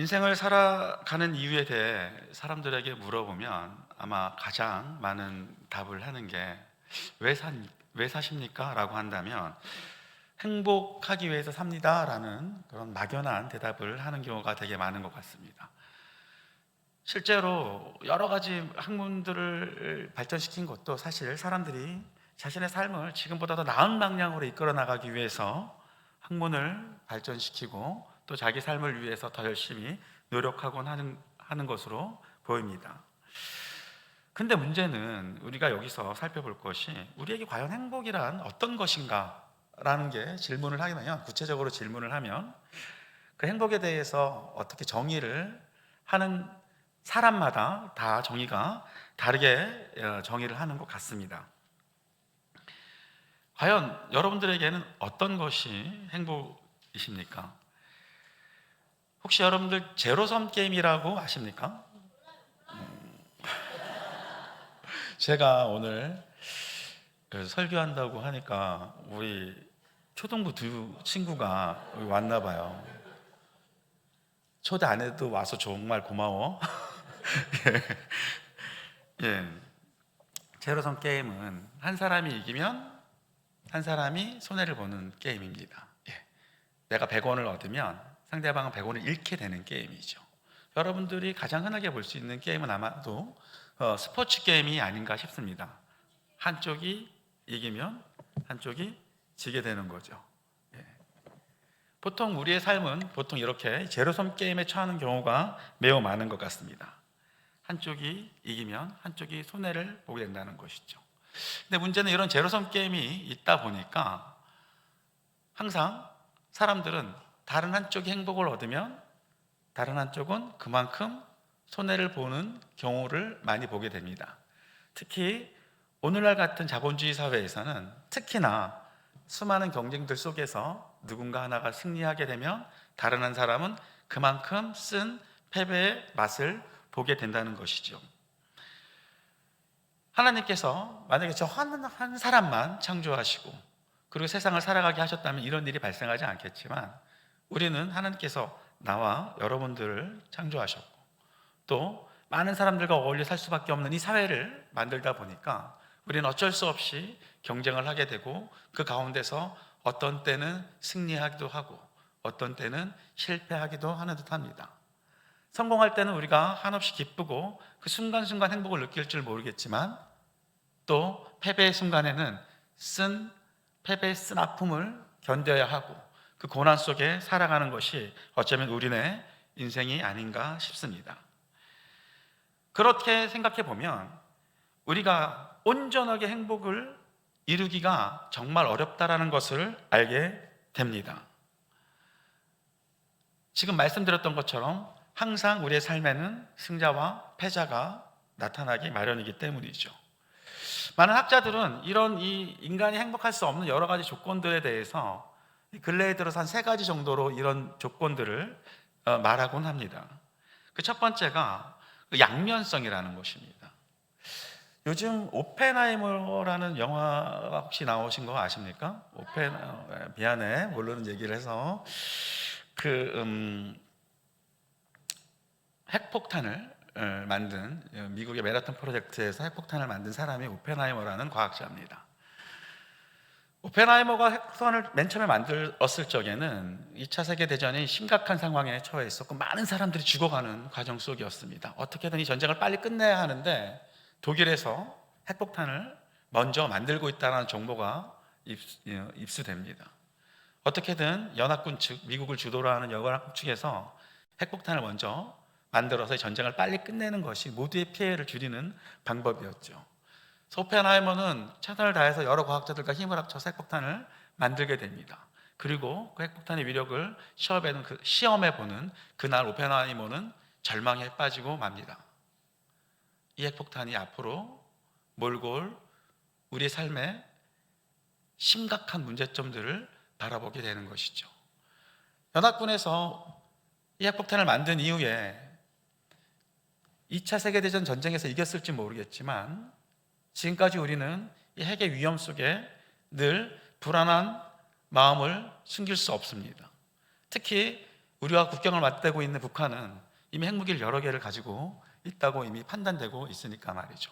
인생을 살아가는 이유에 대해 사람들에게 물어보면 아마 가장 많은 답을 하는 게 왜 사십니까? 라고 한다면 행복하기 위해서 삽니다 라는 그런 막연한 대답을 하는 경우가 되게 많은 것 같습니다. 실제로 여러 가지 학문들을 발전시킨 것도 사실 사람들이 자신의 삶을 지금보다 더 나은 방향으로 이끌어 나가기 위해서 학문을 발전시키고 또 자기 삶을 위해서 더 열심히 노력하곤 하는 것으로 보입니다. 근데 문제는 우리가 여기서 살펴볼 것이 우리에게 과연 행복이란 어떤 것인가? 라는 게 질문을 하면, 구체적으로 질문을 하면 그 행복에 대해서 어떻게 정의를 하는 사람마다 다 정의가 다르게 정의를 하는 것 같습니다. 과연 여러분들에게는 어떤 것이 행복이십니까? 혹시 여러분들 제로섬 게임이라고 아십니까? 제가 오늘 설교한다고 하니까 우리 초등부 두 친구가 여기 왔나 봐요. 초대 안 해도 와서 정말 고마워. 예. 제로섬 게임은 한 사람이 이기면 한 사람이 손해를 보는 게임입니다. 예. 내가 100원을 얻으면 상대방은 100원을 잃게 되는 게임이죠. 여러분들이 가장 흔하게 볼 수 있는 게임은 아마도 스포츠 게임이 아닌가 싶습니다. 한쪽이 이기면 한쪽이 지게 되는 거죠. 예. 보통 우리의 삶은 보통 이렇게 제로섬 게임에 처하는 경우가 매우 많은 것 같습니다. 한쪽이 이기면 한쪽이 손해를 보게 된다는 것이죠. 근데 문제는 이런 제로섬 게임이 있다 보니까 항상 사람들은 다른 한쪽이 행복을 얻으면 다른 한쪽은 그만큼 손해를 보는 경우를 많이 보게 됩니다. 특히 오늘날 같은 자본주의 사회에서는 특히나 수많은 경쟁들 속에서 누군가 하나가 승리하게 되면 다른 한 사람은 그만큼 쓴 패배의 맛을 보게 된다는 것이죠. 하나님께서 만약에 저 한 사람만 창조하시고 그리고 세상을 살아가게 하셨다면 이런 일이 발생하지 않겠지만 우리는 하나님께서 나와 여러분들을 창조하셨고 또 많은 사람들과 어울려 살 수밖에 없는 이 사회를 만들다 보니까 우리는 어쩔 수 없이 경쟁을 하게 되고 그 가운데서 어떤 때는 승리하기도 하고 어떤 때는 실패하기도 하는 듯합니다. 성공할 때는 우리가 한없이 기쁘고 그 순간순간 행복을 느낄 줄 모르겠지만 또 패배의 순간에는 패배의 쓴 아픔을 견뎌야 하고 그 고난 속에 살아가는 것이 어쩌면 우리네 인생이 아닌가 싶습니다. 그렇게 생각해 보면 우리가 온전하게 행복을 이루기가 정말 어렵다라는 것을 알게 됩니다. 지금 말씀드렸던 것처럼 항상 우리의 삶에는 승자와 패자가 나타나기 마련이기 때문이죠. 많은 학자들은 이런 이 인간이 행복할 수 없는 여러 가지 조건들에 대해서 근래에 들어서 한 3가지 정도로 이런 조건들을 말하곤 합니다. 그 첫 번째가 양면성이라는 것입니다. 요즘 오펜하이머라는 영화가 혹시 나오신 거 아십니까? 미안해 모르는 얘기를 해서 핵폭탄을 만든 미국의 맨하탄 프로젝트에서 핵폭탄을 만든 사람이 오펜하이머라는 과학자입니다. 오펜하이머가 핵선을 맨 처음에 만들었을 적에는 2차 세계대전이 심각한 상황에 처해 있었고 많은 사람들이 죽어가는 과정 속이었습니다. 어떻게든 이 전쟁을 빨리 끝내야 하는데 독일에서 핵폭탄을 먼저 만들고 있다는 정보가 입수됩니다. 어떻게든 연합군 측, 미국을 주도로 하는 연합군 측에서 핵폭탄을 먼저 만들어서 전쟁을 빨리 끝내는 것이 모두의 피해를 줄이는 방법이었죠. 오펜하이머는 최선을 다해서 여러 과학자들과 힘을 합쳐서 핵폭탄을 만들게 됩니다. 그리고 그 핵폭탄의 위력을 시험해 보는 그날 오펜하이머는 절망에 빠지고 맙니다. 이 핵폭탄이 앞으로 몰고 올 우리의 삶에 심각한 문제점들을 바라보게 되는 것이죠. 연합군에서 이 핵폭탄을 만든 이후에 2차 세계대전 전쟁에서 이겼을지 모르겠지만 지금까지 우리는 이 핵의 위험 속에 늘 불안한 마음을 숨길 수 없습니다. 특히 우리와 국경을 맞대고 있는 북한은 이미 핵무기를 여러 개를 가지고 있다고 이미 판단되고 있으니까 말이죠.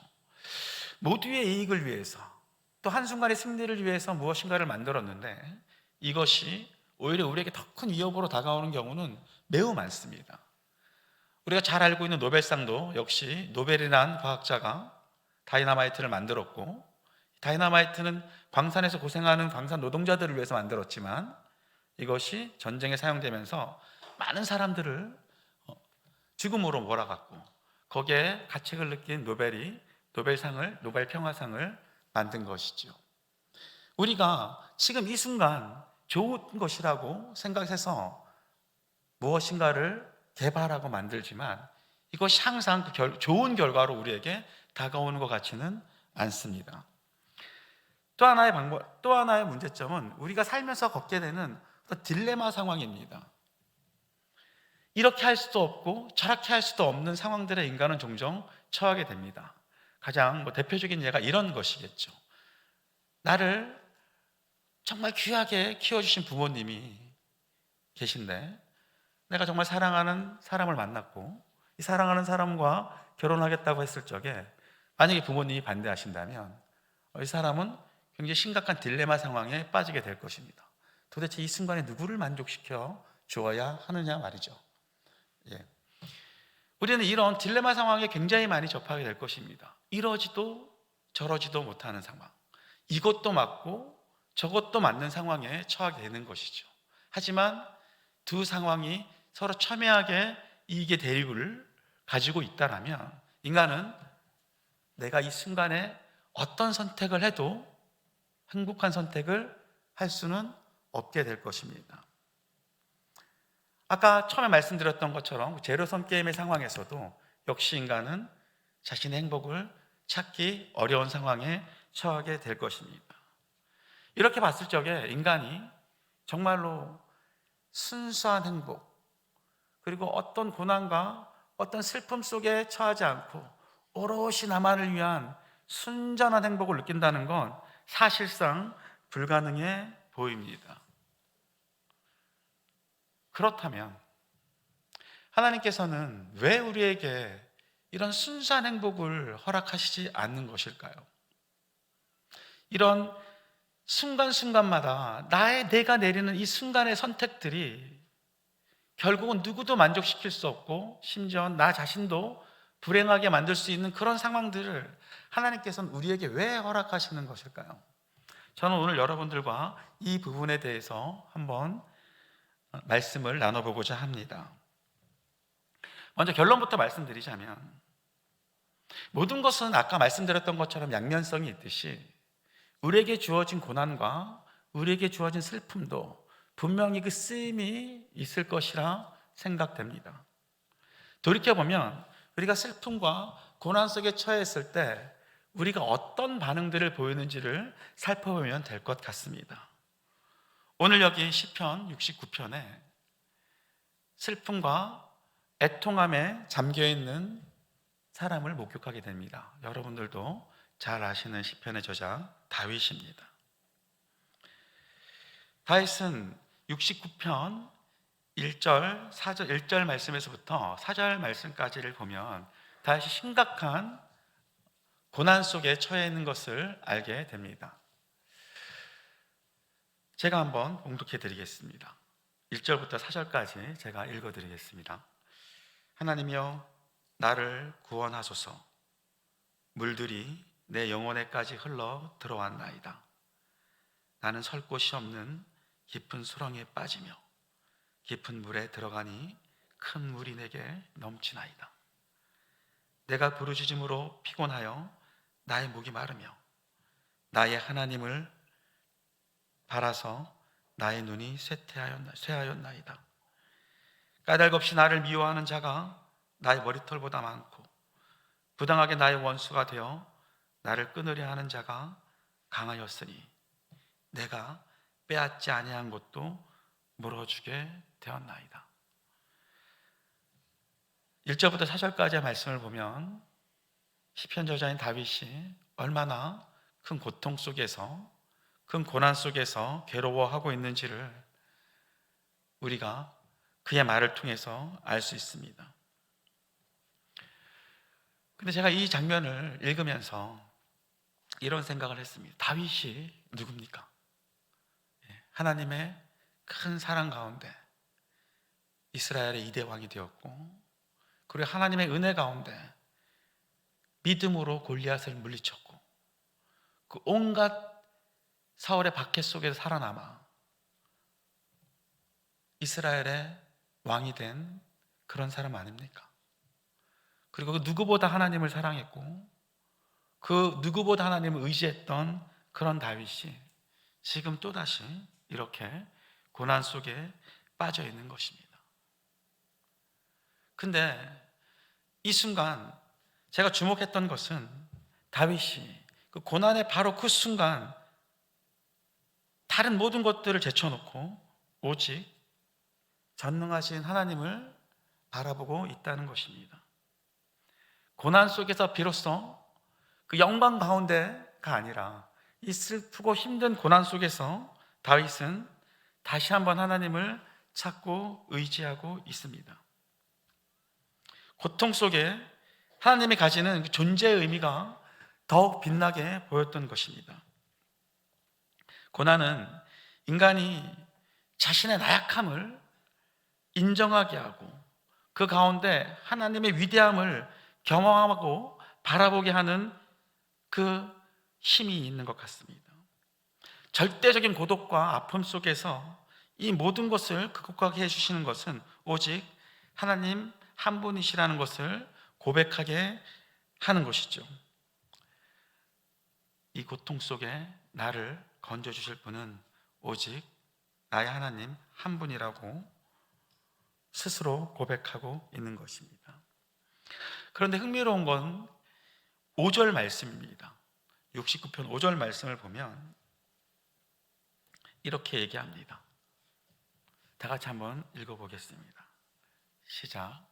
모두의 이익을 위해서, 또 한순간의 승리를 위해서 무엇인가를 만들었는데 이것이 오히려 우리에게 더 큰 위협으로 다가오는 경우는 매우 많습니다. 우리가 잘 알고 있는 노벨상도 역시 노벨이란 과학자가 다이너마이트를 만들었고, 다이너마이트는 광산에서 고생하는 광산 노동자들을 위해서 만들었지만 이것이 전쟁에 사용되면서 많은 사람들을 죽음으로 몰아갔고, 거기에 가책을 느낀 노벨이 노벨 평화상을 만든 것이죠. 우리가 지금 이 순간 좋은 것이라고 생각해서 무엇인가를 개발하고 만들지만 이것이 항상 좋은 결과로 우리에게 다가오는 것 같지는 않습니다. 또 하나의 문제점은 우리가 살면서 겪게 되는 딜레마 상황입니다. 이렇게 할 수도 없고 저렇게 할 수도 없는 상황들에 인간은 종종 처하게 됩니다. 가장 대표적인 예가 이런 것이겠죠. 나를 정말 귀하게 키워주신 부모님이 계신데 내가 정말 사랑하는 사람을 만났고 이 사랑하는 사람과 결혼하겠다고 했을 적에 만약에 부모님이 반대하신다면 이 사람은 굉장히 심각한 딜레마 상황에 빠지게 될 것입니다. 도대체 이 순간에 누구를 만족시켜 주어야 하느냐 말이죠. 예. 우리는 이런 딜레마 상황에 굉장히 많이 접하게 될 것입니다. 이러지도 저러지도 못하는 상황, 이것도 맞고 저것도 맞는 상황에 처하게 되는 것이죠. 하지만 두 상황이 서로 첨예하게 이익의 대립을 가지고 있다면 인간은 내가 이 순간에 어떤 선택을 해도 행복한 선택을 할 수는 없게 될 것입니다. 아까 처음에 말씀드렸던 것처럼 제로섬 게임의 상황에서도 역시 인간은 자신의 행복을 찾기 어려운 상황에 처하게 될 것입니다. 이렇게 봤을 적에 인간이 정말로 순수한 행복, 그리고 어떤 고난과 어떤 슬픔 속에 처하지 않고 오롯이 나만을 위한 순전한 행복을 느낀다는 건 사실상 불가능해 보입니다. 그렇다면 하나님께서는 왜 우리에게 이런 순수한 행복을 허락하시지 않는 것일까요? 이런 순간순간마다 내가 내리는 이 순간의 선택들이 결국은 누구도 만족시킬 수 없고 심지어 나 자신도 불행하게 만들 수 있는 그런 상황들을 하나님께서는 우리에게 왜 허락하시는 것일까요? 저는 오늘 여러분들과 이 부분에 대해서 한번 말씀을 나눠보고자 합니다. 먼저 결론부터 말씀드리자면 모든 것은 아까 말씀드렸던 것처럼 양면성이 있듯이 우리에게 주어진 고난과 우리에게 주어진 슬픔도 분명히 그 쓰임이 있을 것이라 생각됩니다. 돌이켜보면 우리가 슬픔과 고난 속에 처했을 때 우리가 어떤 반응들을 보이는지를 살펴보면 될 것 같습니다. 오늘 여기 시편 69편에 슬픔과 애통함에 잠겨있는 사람을 목격하게 됩니다. 여러분들도 잘 아시는 시편의 저자 다윗입니다. 다윗은 69편 1절, 4절, 1절 말씀에서부터 4절 말씀까지를 보면 다윗이 심각한 고난 속에 처해 있는 것을 알게 됩니다. 제가 한번 봉독해 드리겠습니다. 1절부터 4절까지 제가 읽어 드리겠습니다. 하나님이여 나를 구원하소서. 물들이 내 영혼에까지 흘러 들어왔나이다. 나는 설 곳이 없는 깊은 수렁에 빠지며 깊은 물에 들어가니 큰 물이 내게 넘치나이다. 내가 부르짖음으로 피곤하여 나의 목이 마르며 나의 하나님을 바라서 나의 눈이 쇠하였나이다. 까닭없이 나를 미워하는 자가 나의 머리털보다 많고 부당하게 나의 원수가 되어 나를 끊으려 하는 자가 강하였으니 내가 빼앗지 아니한 것도 물어주게 되었나이다. 1절부터 4절까지의 말씀을 보면 시편 저자인 다윗이 얼마나 큰 고통 속에서 큰 고난 속에서 괴로워하고 있는지를 우리가 그의 말을 통해서 알 수 있습니다. 근데 제가 이 장면을 읽으면서 이런 생각을 했습니다. 다윗이 누굽니까? 하나님의 큰 사랑 가운데 이스라엘의 2대 왕이 되었고, 그리고 하나님의 은혜 가운데 믿음으로 골리앗을 물리쳤고, 그 온갖 사울의 박해 속에서 살아남아 이스라엘의 왕이 된 그런 사람 아닙니까? 그리고 그 누구보다 하나님을 사랑했고, 그 누구보다 하나님을 의지했던 그런 다윗이 지금 또다시 이렇게 고난 속에 빠져 있는 것입니다. 근데 이 순간 제가 주목했던 것은 다윗이 그 고난의 바로 그 순간 다른 모든 것들을 제쳐놓고 오직 전능하신 하나님을 바라보고 있다는 것입니다. 고난 속에서 비로소 그 영광 가운데가 아니라 이 슬프고 힘든 고난 속에서 다윗은 다시 한번 하나님을 찾고 의지하고 있습니다. 고통 속에 하나님이 가지는 그 존재의 의미가 더욱 빛나게 보였던 것입니다. 고난은 인간이 자신의 나약함을 인정하게 하고 그 가운데 하나님의 위대함을 경험하고 바라보게 하는 그 힘이 있는 것 같습니다. 절대적인 고독과 아픔 속에서 이 모든 것을 극복하게 해주시는 것은 오직 하나님 한 분이시라는 것을 고백하게 하는 것이죠. 이 고통 속에 나를 건져주실 분은 오직 나의 하나님 한 분이라고 스스로 고백하고 있는 것입니다. 그런데 흥미로운 건 5절 말씀입니다. 69편 5절 말씀을 보면 이렇게 얘기합니다. 다 같이 한번 읽어보겠습니다. 시작.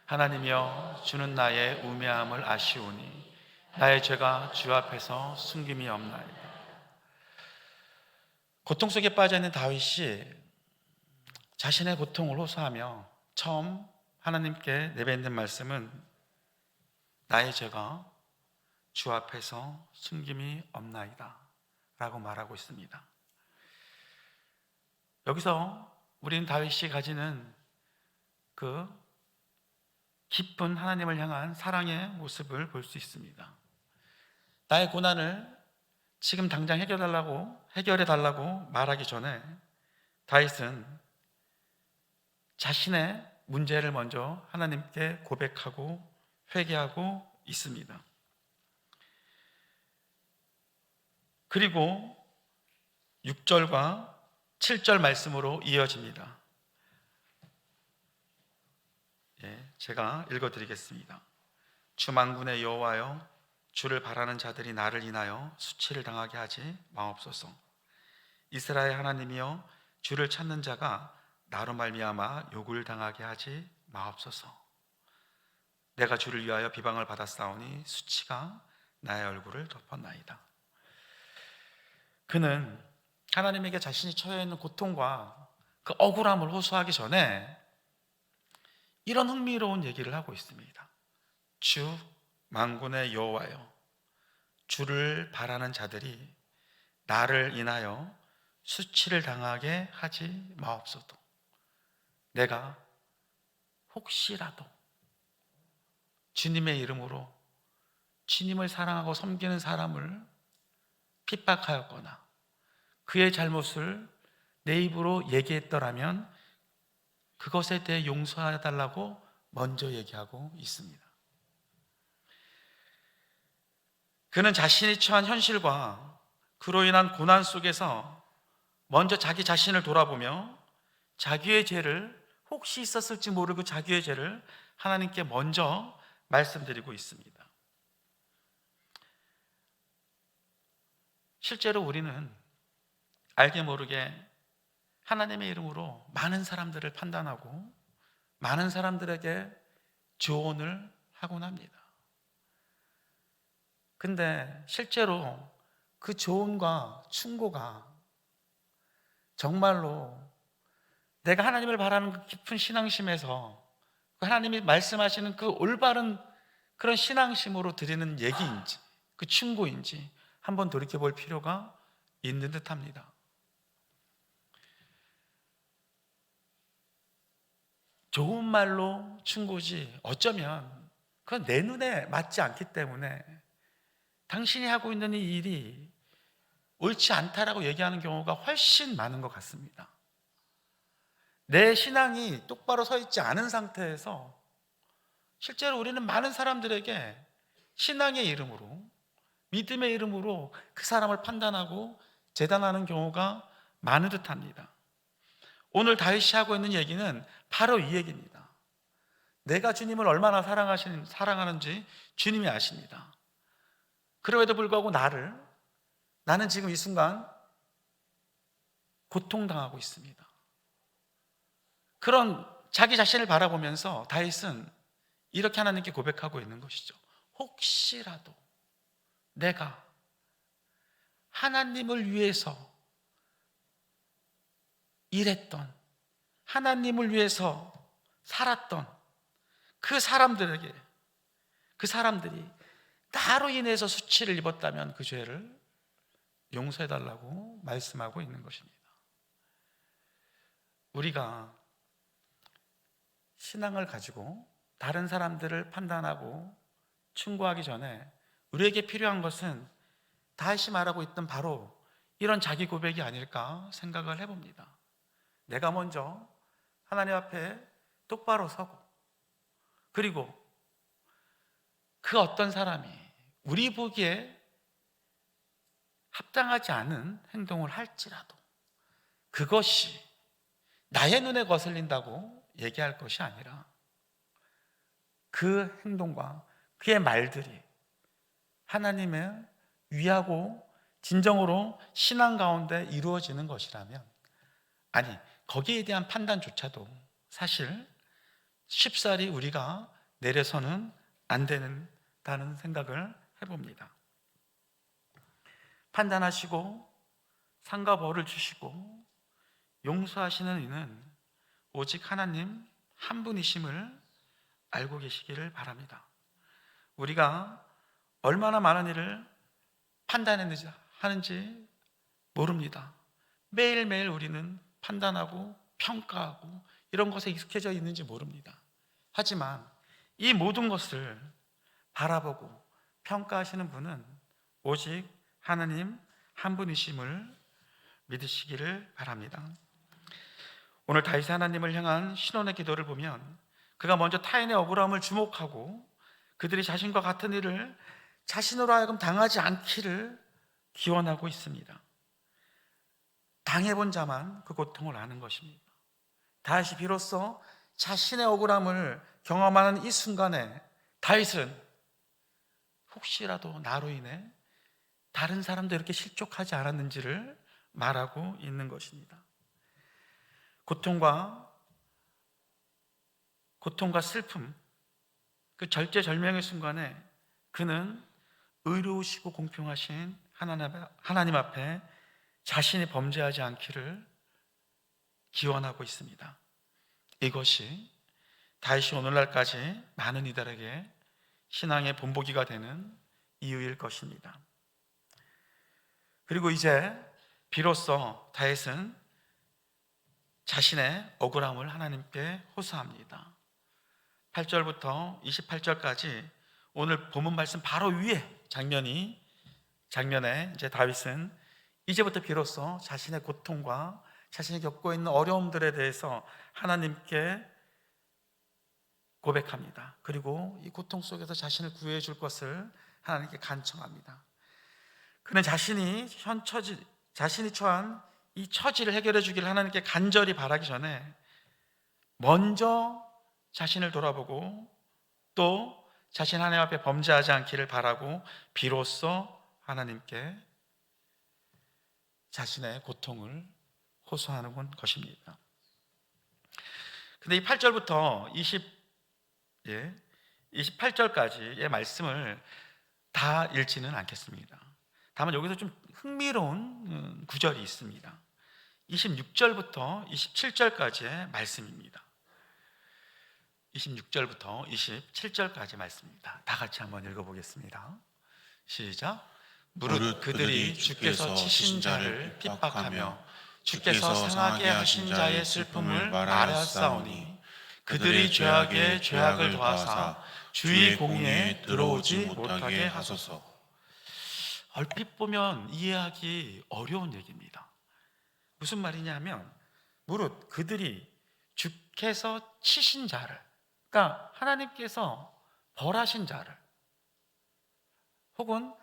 하나님이여, 주는 나의 우매함을 아시오니 나의 죄가 주 앞에서 숨김이 없나이다. 고통 속에 빠져있는 다윗이 자신의 고통을 호소하며 처음 하나님께 내뱉는 말씀은 나의 죄가 주 앞에서 숨김이 없나이다 라고 말하고 있습니다. 여기서 우리는 다윗이 가지는 그 깊은 하나님을 향한 사랑의 모습을 볼 수 있습니다. 나의 고난을 지금 당장 해결해 달라고 말하기 전에 다윗은 자신의 문제를 먼저 하나님께 고백하고 회개하고 있습니다. 그리고 6절과 7절 말씀으로 이어집니다. 제가 읽어드리겠습니다. 주 만군의 여호와여, 주를 바라는 자들이 나를 인하여 수치를 당하게 하지 마옵소서. 이스라엘 하나님이여, 주를 찾는 자가 나로 말미암아 욕을 당하게 하지 마옵소서. 내가 주를 위하여 비방을 받았사오니 수치가 나의 얼굴을 덮었나이다. 그는 하나님에게 자신이 처해 있는 고통과 그 억울함을 호소하기 전에 이런 흥미로운 얘기를 하고 있습니다. 주 만군의 여호와여, 주를 바라는 자들이 나를 인하여 수치를 당하게 하지 마옵소서. 내가 혹시라도 주님의 이름으로 주님을 사랑하고 섬기는 사람을 핍박하였거나 그의 잘못을 내 입으로 얘기했더라면 그것에 대해 용서해달라고 먼저 얘기하고 있습니다. 그는 자신이 처한 현실과 그로 인한 고난 속에서 먼저 자기 자신을 돌아보며 자기의 죄를, 혹시 있었을지 모르고 자기의 죄를 하나님께 먼저 말씀드리고 있습니다. 실제로 우리는 알게 모르게 하나님의 이름으로 많은 사람들을 판단하고 많은 사람들에게 조언을 하곤 합니다. 근데 실제로 그 조언과 충고가 정말로 내가 하나님을 바라는 그 깊은 신앙심에서 하나님이 말씀하시는 그 올바른 그런 신앙심으로 드리는 얘기인지 그 충고인지 한번 돌이켜볼 필요가 있는 듯합니다. 좋은 말로 충고지 어쩌면 그건 내 눈에 맞지 않기 때문에 당신이 하고 있는 이 일이 옳지 않다라고 얘기하는 경우가 훨씬 많은 것 같습니다. 내 신앙이 똑바로 서 있지 않은 상태에서 실제로 우리는 많은 사람들에게 신앙의 이름으로, 믿음의 이름으로 그 사람을 판단하고 재단하는 경우가 많은 듯합니다. 오늘 다윗이 하고 있는 얘기는 바로 이 얘기입니다. 내가 주님을 얼마나 사랑하는지 주님이 아십니다. 그럼에도 불구하고 나는 지금 이 순간 고통당하고 있습니다. 그런 자기 자신을 바라보면서 다윗은 이렇게 하나님께 고백하고 있는 것이죠. 혹시라도 내가 하나님을 위해서 일했던, 하나님을 위해서 살았던 그 사람들이 나로 인해서 수치를 입었다면 그 죄를 용서해달라고 말씀하고 있는 것입니다. 우리가 신앙을 가지고 다른 사람들을 판단하고 충고하기 전에 우리에게 필요한 것은 다시 말하고 있던 바로 이런 자기 고백이 아닐까 생각을 해봅니다. 내가 먼저 하나님 앞에 똑바로 서고, 그리고 그 어떤 사람이 우리 보기에 합당하지 않은 행동을 할지라도 그것이 나의 눈에 거슬린다고 얘기할 것이 아니라 그 행동과 그의 말들이 하나님의 위하고 진정으로 신앙 가운데 이루어지는 것이라면, 아니 거기에 대한 판단조차도 사실 쉽사리 우리가 내려서는 안 된다는 생각을 해봅니다. 판단하시고 상과 벌을 주시고 용서하시는 이는 오직 하나님 한 분이심을 알고 계시기를 바랍니다. 우리가 얼마나 많은 일을 하는지 모릅니다. 매일매일 우리는 판단하고 평가하고 이런 것에 익숙해져 있는지 모릅니다. 하지만 이 모든 것을 바라보고 평가하시는 분은 오직 하나님 한 분이심을 믿으시기를 바랍니다. 오늘 다윗이 하나님을 향한 신원의 기도를 보면 그가 먼저 타인의 억울함을 주목하고 그들이 자신과 같은 일을 자신으로 하여금 당하지 않기를 기원하고 있습니다. 당해본 자만 그 고통을 아는 것입니다. 다윗이 비로소 자신의 억울함을 경험하는 이 순간에 다윗은 혹시라도 나로 인해 다른 사람도 이렇게 실족하지 않았는지를 말하고 있는 것입니다. 고통과 슬픔, 그 절제절명의 순간에 그는 의로우시고 공평하신 하나님 앞에 자신이 범죄하지 않기를 기원하고 있습니다. 이것이 다윗이 오늘날까지 많은 이들에게 신앙의 본보기가 되는 이유일 것입니다. 그리고 이제 비로소 다윗은 자신의 억울함을 하나님께 호소합니다. 8절부터 28절까지 오늘 본문 말씀 바로 위에 장면에 이제 다윗은 이제부터 비로소 자신의 고통과 자신이 겪고 있는 어려움들에 대해서 하나님께 고백합니다. 그리고 이 고통 속에서 자신을 구해 줄 것을 하나님께 간청합니다. 그는 자신이 처한 이 처지를 해결해 주기를 하나님께 간절히 바라기 전에 먼저 자신을 돌아보고 또 자신 하나님 앞에 범죄하지 않기를 바라고 비로소 하나님께 자신의 고통을 호소하는 것입니다. 근데 이 8절부터 28절까지의 말씀을 다 읽지는 않겠습니다. 다만 여기서 좀 흥미로운 구절이 있습니다. 26절부터 27절까지의 말씀입니다. 26절부터 27절까지 말씀입니다. 다 같이 한번 읽어보겠습니다. 시작. 무릇 그들이 주께서 치신 자를 핍박하며 주께서 상하게 하신 자의 슬픔을 말하였사오니 그들이 죄악에 죄악을 더하사 주의 공의에 들어오지 못하게 하소서. 얼핏 보면 이해하기 어려운 얘기입니다. 무슨 말이냐면 무릇 그들이 주께서 치신 자를, 그러니까 하나님께서 벌하신 자를, 혹은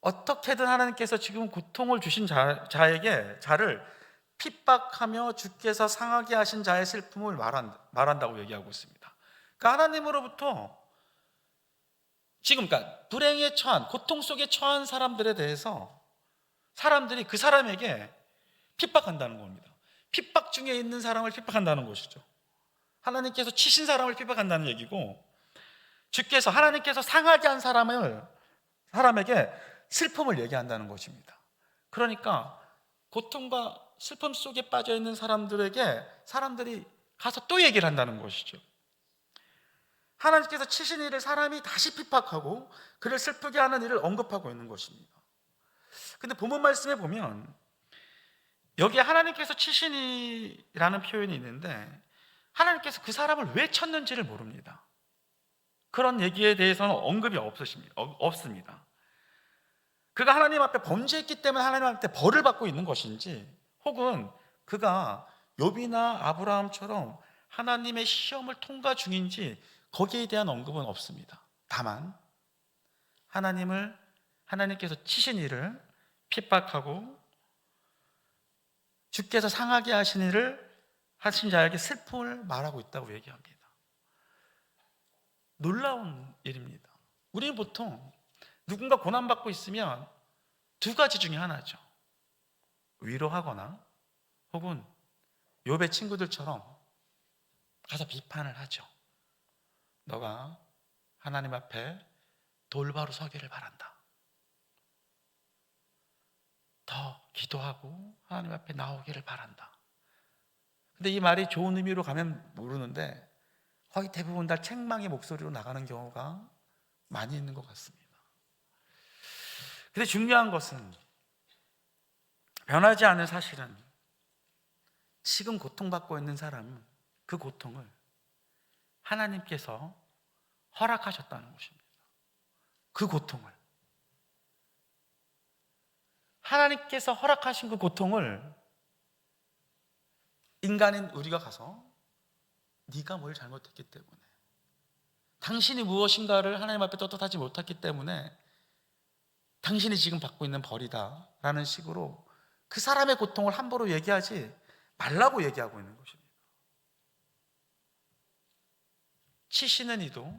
어떻게든 하나님께서 지금 고통을 주신 자를 핍박하며 주께서 상하게 하신 자의 슬픔을 말한다고 얘기하고 있습니다. 그러니까 하나님으로부터 지금 그러니까 불행에 처한, 고통 속에 처한 사람들에 대해서 사람들이 그 사람에게 핍박한다는 겁니다. 핍박 중에 있는 사람을 핍박한다는 것이죠. 하나님께서 치신 사람을 핍박한다는 얘기고, 주께서 하나님께서 상하게 한 사람에게 슬픔을 얘기한다는 것입니다. 그러니까 고통과 슬픔 속에 빠져 있는 사람들에게 사람들이 가서 또 얘기를 한다는 것이죠. 하나님께서 치신 일을 사람이 다시 핍박하고 그를 슬프게 하는 일을 언급하고 있는 것입니다. 근데 본문 말씀에 보면 여기에 하나님께서 치신이라는 표현이 있는데 하나님께서 그 사람을 왜 쳤는지를 모릅니다. 그런 얘기에 대해서는 언급이 없습니다. 그가 하나님 앞에 범죄했기 때문에 하나님한테 벌을 받고 있는 것인지, 혹은 그가 욥이나 아브라함처럼 하나님의 시험을 통과 중인지 거기에 대한 언급은 없습니다. 다만 하나님께서 치신 일을 핍박하고 주께서 상하게 하신 일을 하신 자에게 슬픔을 말하고 있다고 얘기합니다. 놀라운 일입니다. 우리는 보통 누군가 고난받고 있으면 두 가지 중에 하나죠. 위로하거나 혹은 욥의 친구들처럼 가서 비판을 하죠. 너가 하나님 앞에 돌바로 서기를 바란다. 더 기도하고 하나님 앞에 나오기를 바란다. 근데 이 말이 좋은 의미로 가면 모르는데 거의 대부분 다 책망의 목소리로 나가는 경우가 많이 있는 것 같습니다. 근데 중요한 것은 변하지 않을 사실은 지금 고통받고 있는 사람은 그 고통을 하나님께서 허락하셨다는 것입니다. 그 고통을 하나님께서 허락하신 그 고통을 인간인 우리가 가서 네가 뭘 잘못했기 때문에, 당신이 무엇인가를 하나님 앞에 떳떳하지 못했기 때문에 당신이 지금 받고 있는 벌이다 라는 식으로 그 사람의 고통을 함부로 얘기하지 말라고 얘기하고 있는 것입니다. 치시는 이도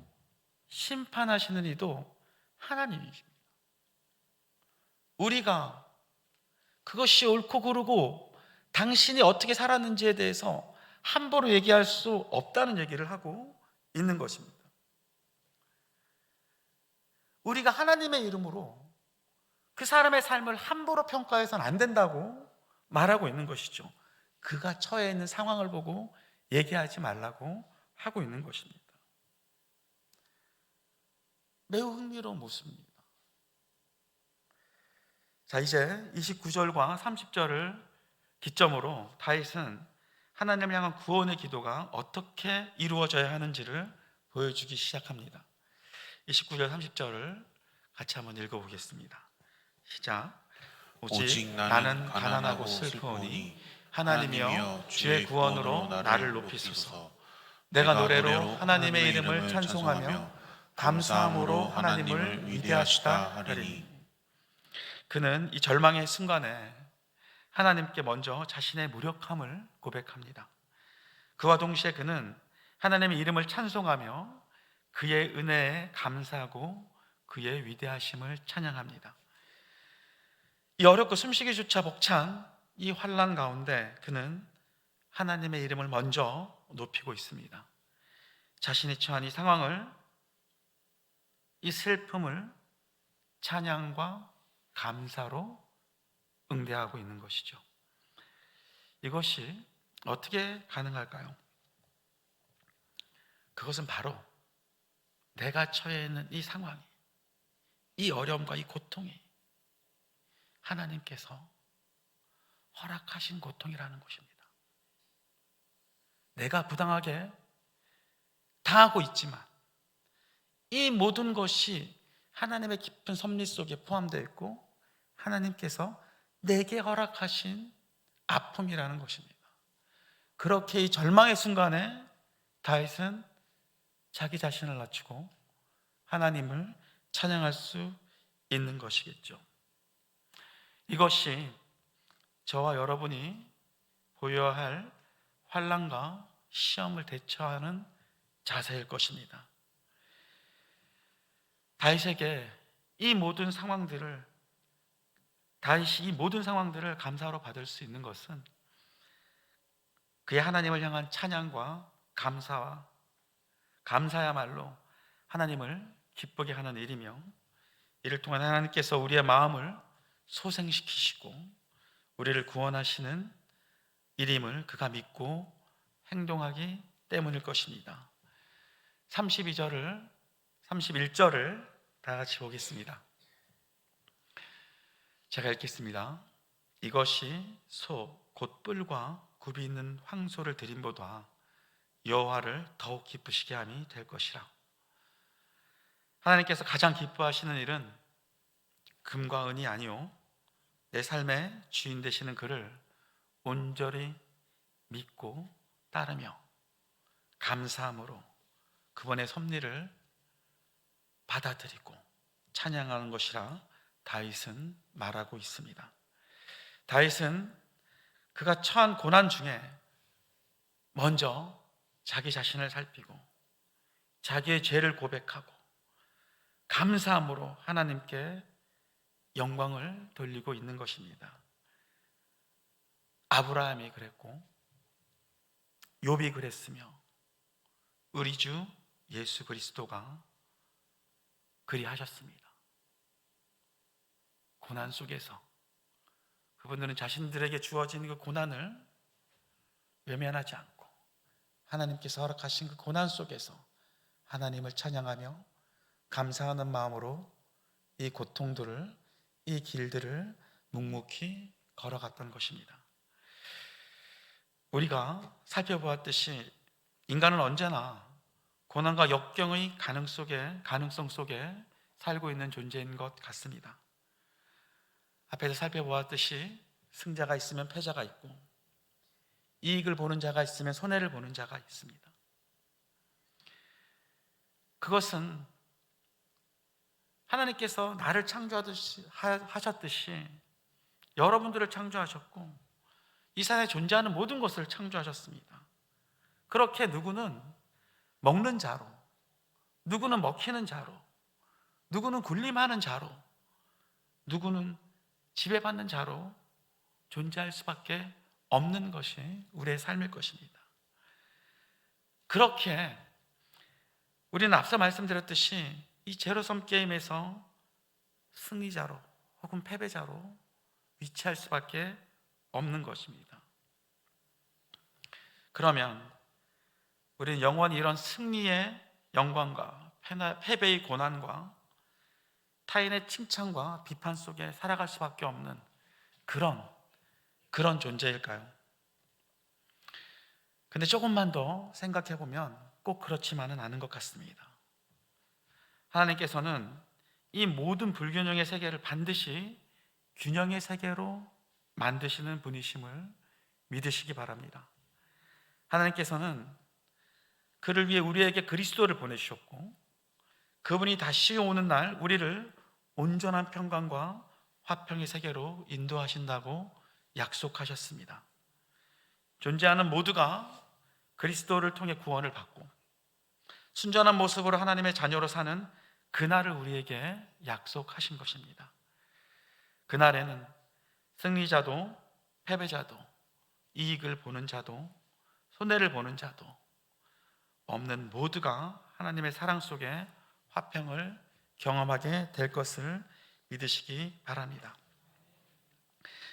심판하시는 이도 하나님이십니다. 우리가 그것이 옳고 그르고 당신이 어떻게 살았는지에 대해서 함부로 얘기할 수 없다는 얘기를 하고 있는 것입니다. 우리가 하나님의 이름으로 그 사람의 삶을 함부로 평가해서는 안 된다고 말하고 있는 것이죠. 그가 처해 있는 상황을 보고 얘기하지 말라고 하고 있는 것입니다. 매우 흥미로운 모습입니다. 자, 이제 29절과 30절을 기점으로 다윗은 하나님을 향한 구원의 기도가 어떻게 이루어져야 하는지를 보여주기 시작합니다. 29절 30절을 같이 한번 읽어보겠습니다. 시작. 오직 나는 가난하고 슬프오니 하나님이여 주의 구원으로 나를 높이소서. 내가 노래로 하나님의 이름을 찬송하며 감사함으로 하나님을 위대하시다 하리니. 그는 이 절망의 순간에 하나님께 먼저 자신의 무력함을 고백합니다. 그와 동시에 그는 하나님의 이름을 찬송하며 그의 은혜에 감사하고 그의 위대하심을 찬양합니다. 이 어렵고 숨쉬기조차 벅찬 이 환난 가운데 그는 하나님의 이름을 먼저 높이고 있습니다. 자신이 처한 이 상황을, 이 슬픔을 찬양과 감사로 응대하고 있는 것이죠. 이것이 어떻게 가능할까요? 그것은 바로 내가 처해 있는 이 상황이, 이 어려움과 이 고통이 하나님께서 허락하신 고통이라는 것입니다. 내가 부당하게 당하고 있지만 이 모든 것이 하나님의 깊은 섭리 속에 포함되어 있고 하나님께서 내게 허락하신 아픔이라는 것입니다. 그렇게 이 절망의 순간에 다윗은 자기 자신을 낮추고 하나님을 찬양할 수 있는 것이겠죠. 이것이 저와 여러분이 보여야 할 환난과 시험을 대처하는 자세일 것입니다. 다윗이 이 모든 상황들을 감사로 받을 수 있는 것은 그의 하나님을 향한 찬양과 감사야말로 하나님을 기쁘게 하는 일이며, 이를 통한 하나님께서 우리의 마음을 소생시키시고 우리를 구원하시는 일임을 그가 믿고 행동하기 때문일 것입니다. 31절을 다 같이 보겠습니다. 제가 읽겠습니다. 이것이 곧 뿔과 굽이 있는 황소를 드림보다 여호와를 더욱 기쁘시게 함이 될 것이라. 하나님께서 가장 기뻐하시는 일은 금과 은이 아니요 내 삶의 주인 되시는 그를 온전히 믿고 따르며 감사함으로 그분의 섭리를 받아들이고 찬양하는 것이라 다윗은 말하고 있습니다. 다윗은 그가 처한 고난 중에 먼저 자기 자신을 살피고 자기의 죄를 고백하고 감사함으로 하나님께 영광을 돌리고 있는 것입니다. 아브라함이 그랬고 욥이 그랬으며 우리 주 예수 그리스도가 그리하셨습니다. 고난 속에서 그분들은 자신들에게 주어진 그 고난을 외면하지 않고 하나님께서 허락하신 그 고난 속에서 하나님을 찬양하며 감사하는 마음으로 이 고통들을, 이 길들을 묵묵히 걸어갔던 것입니다. 우리가 살펴보았듯이 인간은 언제나 고난과 역경의 가능성 속에 살고 있는 존재인 것 같습니다. 앞에서 살펴보았듯이 승자가 있으면 패자가 있고 이익을 보는 자가 있으면 손해를 보는 자가 있습니다. 그것은 하나님께서 나를 창조하셨듯이 여러분들을 창조하셨고 이 세상에 존재하는 모든 것을 창조하셨습니다. 그렇게 누구는 먹는 자로, 누구는 먹히는 자로, 누구는 군림하는 자로, 누구는 지배받는 자로 존재할 수밖에 없는 것이 우리의 삶일 것입니다. 그렇게 우리는 앞서 말씀드렸듯이 이 제로섬 게임에서 승리자로 혹은 패배자로 위치할 수밖에 없는 것입니다. 그러면 우리는 영원히 이런 승리의 영광과 패배의 고난과 타인의 칭찬과 비판 속에 살아갈 수밖에 없는 그런 존재일까요? 근데 조금만 더 생각해 보면 꼭 그렇지만은 않은 것 같습니다. 하나님께서는 이 모든 불균형의 세계를 반드시 균형의 세계로 만드시는 분이심을 믿으시기 바랍니다. 하나님께서는 그를 위해 우리에게 그리스도를 보내주셨고 그분이 다시 오는 날 우리를 온전한 평강과 화평의 세계로 인도하신다고 약속하셨습니다. 존재하는 모두가 그리스도를 통해 구원을 받고 순전한 모습으로 하나님의 자녀로 사는 그날을 우리에게 약속하신 것입니다. 그날에는 승리자도 패배자도 이익을 보는 자도 손해를 보는 자도 없는 모두가 하나님의 사랑 속에 화평을 경험하게 될 것을 믿으시기 바랍니다.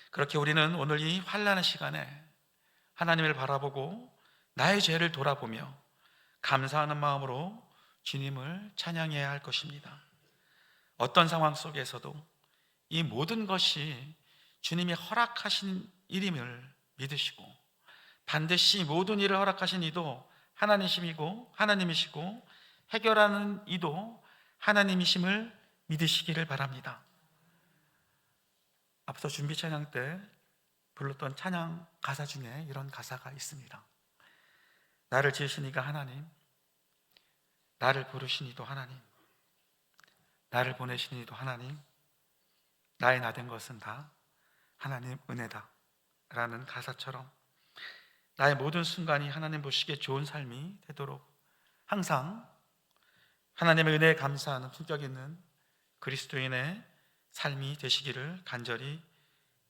그렇게 우리는 오늘 이 환난의 시간에 하나님을 바라보고 나의 죄를 돌아보며 감사하는 마음으로 주님을 찬양해야 할 것입니다. 어떤 상황 속에서도 이 모든 것이 주님이 허락하신 일임을 믿으시고, 반드시 모든 일을 허락하신 이도 하나님이시고 해결하는 이도 하나님이심을 믿으시기를 바랍니다. 앞서 준비 찬양 때 불렀던 찬양 가사 중에 이런 가사가 있습니다. 나를 지으신 이가 하나님, 나를 부르신 이도 하나님, 나를 보내신 이도 하나님, 나의 나 된 것은 다 하나님 은혜다 라는 가사처럼 나의 모든 순간이 하나님 보시기에 좋은 삶이 되도록 항상 하나님의 은혜에 감사하는 품격 있는 그리스도인의 삶이 되시기를 간절히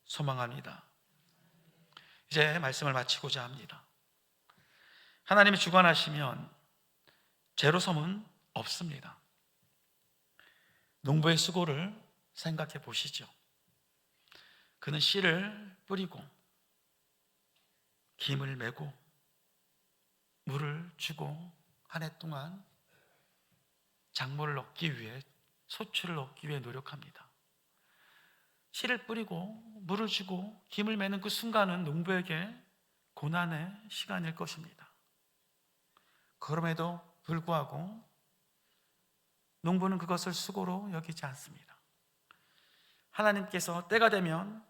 소망합니다. 이제 말씀을 마치고자 합니다. 하나님이 주관하시면 제로섬은 없습니다. 농부의 수고를 생각해 보시죠. 그는 씨를 뿌리고 김을 메고 물을 주고 한 해 동안 작물을 얻기 위해, 소출을 얻기 위해 노력합니다. 씨를 뿌리고 물을 주고 김을 메는 그 순간은 농부에게 고난의 시간일 것입니다. 그럼에도 불구하고 농부는 그것을 수고로 여기지 않습니다. 하나님께서 때가 되면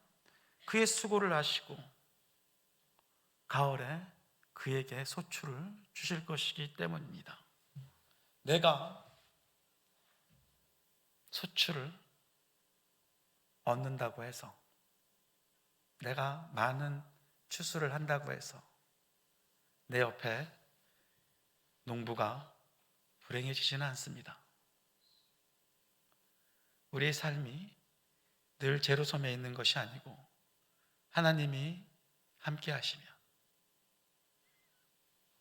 그의 수고를 아시고 가을에 그에게 소출을 주실 것이기 때문입니다. 내가 소출을 얻는다고 해서, 내가 많은 추수를 한다고 해서 내 옆에 농부가 불행해지지는 않습니다. 우리의 삶이 늘 제로섬에 있는 것이 아니고 하나님이 함께 하시면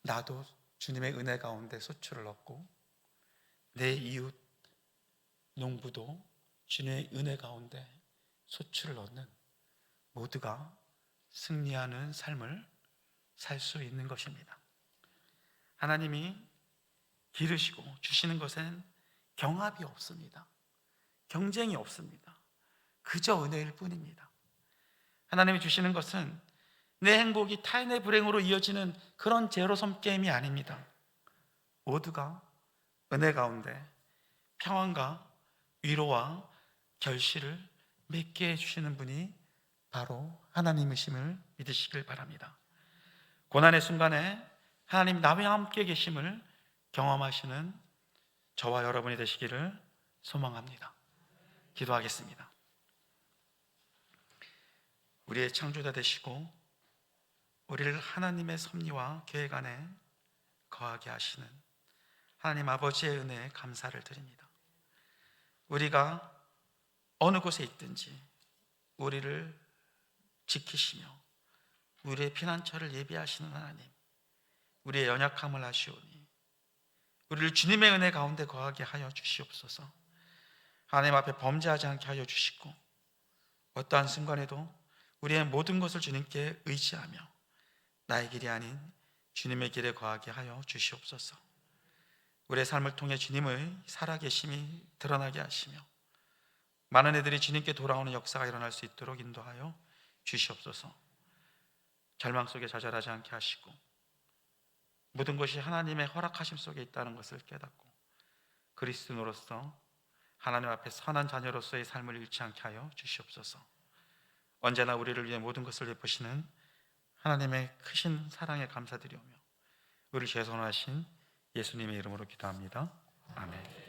나도 주님의 은혜 가운데 소출을 얻고 내 이웃 농부도 주님의 은혜 가운데 소출을 얻는, 모두가 승리하는 삶을 살 수 있는 것입니다. 하나님이 기르시고 주시는 것엔 경합이 없습니다. 경쟁이 없습니다. 그저 은혜일 뿐입니다. 하나님이 주시는 것은 내 행복이 타인의 불행으로 이어지는 그런 제로섬 게임이 아닙니다. 모두가 은혜 가운데 평안과 위로와 결실을 맺게 해주시는 분이 바로 하나님이심을 믿으시길 바랍니다. 고난의 순간에 하나님 나와 함께 계심을 경험하시는 저와 여러분이 되시기를 소망합니다. 기도하겠습니다. 우리의 창조자 되시고 우리를 하나님의 섭리와 계획 안에 거하게 하시는 하나님 아버지의 은혜에 감사를 드립니다. 우리가 어느 곳에 있든지 우리를 지키시며 우리의 피난처를 예비하시는 하나님, 우리의 연약함을 아시오니 우리를 주님의 은혜 가운데 거하게 하여 주시옵소서. 하나님 앞에 범죄하지 않게 하여 주시고 어떠한 순간에도 우리의 모든 것을 주님께 의지하며 나의 길이 아닌 주님의 길에 거하게 하여 주시옵소서. 우리의 삶을 통해 주님의 살아계심이 드러나게 하시며 많은 애들이 주님께 돌아오는 역사가 일어날 수 있도록 인도하여 주시옵소서. 절망 속에 좌절하지 않게 하시고 모든 것이 하나님의 허락하심 속에 있다는 것을 깨닫고 그리스도인으로서 하나님 앞에 선한 자녀로서의 삶을 잃지 않게 하여 주시옵소서. 언제나 우리를 위해 모든 것을 베푸시는 하나님의 크신 사랑에 감사드리오며 우리 죄송하신 예수님의 이름으로 기도합니다. 아멘.